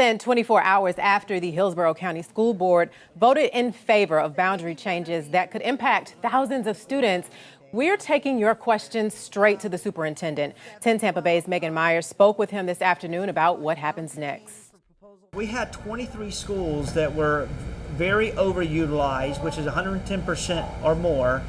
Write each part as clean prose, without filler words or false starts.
than 24 hours after the Hillsborough County School Board voted in favor of boundary changes that could impact thousands of students, we're taking your questions straight to the superintendent. 10 Tampa Bay's Megan Myers spoke with him this afternoon about what happens next. We had 23 schools that were very overutilized, which is 110% or more,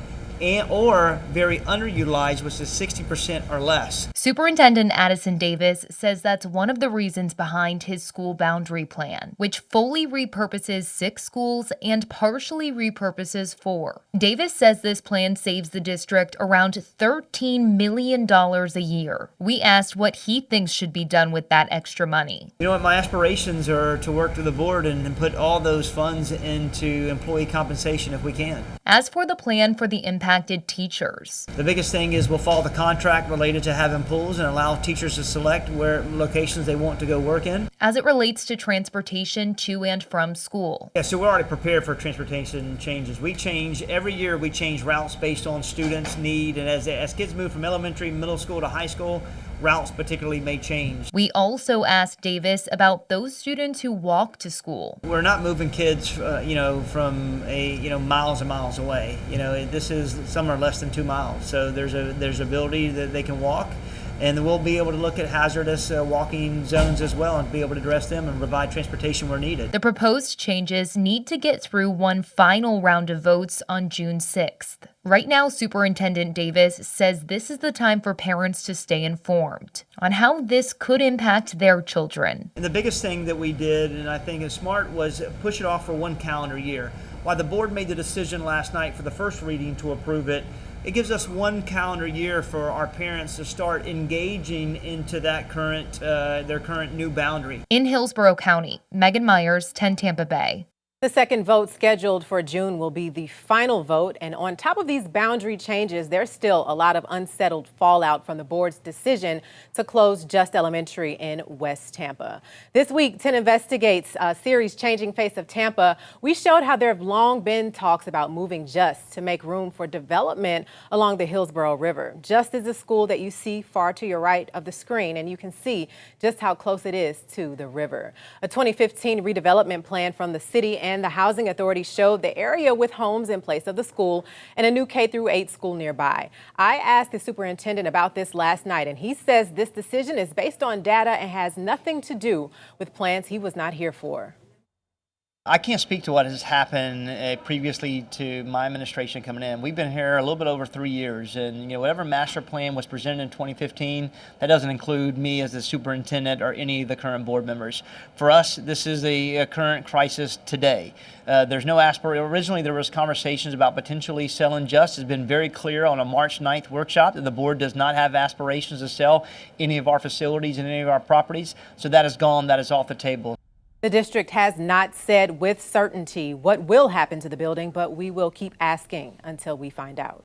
or very underutilized, which is 60% or less. Superintendent Addison Davis says that's one of the reasons behind his school boundary plan, which fully repurposes 6 schools and partially repurposes 4. Davis says this plan saves the district around $13 million a year. We asked what he thinks should be done with that extra money. You know what, my aspirations are to work with the board and put all those funds into employee compensation if we can. As for the plan for the impacted teachers, the biggest thing is we'll follow the contract related to having pools and allow teachers to select where locations they want to go work in. As it relates to transportation to and from school. Yeah, so we're already prepared for transportation changes. Every year we change routes based on students' need, and as kids move from elementary, middle school to high school, routes particularly may change. We also asked Davis about those students who walk to school. We're not moving kids, from miles and miles away. Some are less than 2 miles, so there's ability that they can walk, and we'll be able to look at hazardous walking zones as well and be able to address them and provide transportation where needed. The proposed changes need to get through one final round of votes on June 6th. Right now, Superintendent Davis says this is the time for parents to stay informed on how this could impact their children. And the biggest thing that we did, and I think is smart, was push it off for 1 calendar year. While the board made the decision last night for the first reading to approve it, it gives us 1 calendar year for our parents to start engaging into that their current new boundary. In Hillsborough County, Megan Myers, 10 Tampa Bay. The second vote scheduled for June will be the final vote, and on top of these boundary changes, there's still a lot of unsettled fallout from the board's decision to close Just Elementary in West Tampa. This week, 10 Investigates series Changing Face of Tampa, we showed how there have long been talks about moving Just to make room for development along the Hillsborough River. Just is a school that you see far to your right of the screen, and you can see just how close it is to the river. A 2015 redevelopment plan from the city and the Housing Authority showed the area with homes in place of the school and a new K-8 school nearby. I asked the superintendent about this last night, and he says this decision is based on data and has nothing to do with plans he was not here for. I can't speak to what has happened previously to my administration coming in. We've been here a little bit over 3 years, and whatever master plan was presented in 2015, that doesn't include me as the superintendent or any of the current board members. For us, this is a current crisis today. There's no aspiration. Originally, there was conversations about potentially selling Just. It's been very clear on a March 9th workshop that the board does not have aspirations to sell any of our facilities and any of our properties. So that is gone. That is off the table. The district has not said with certainty what will happen to the building, but we will keep asking until we find out.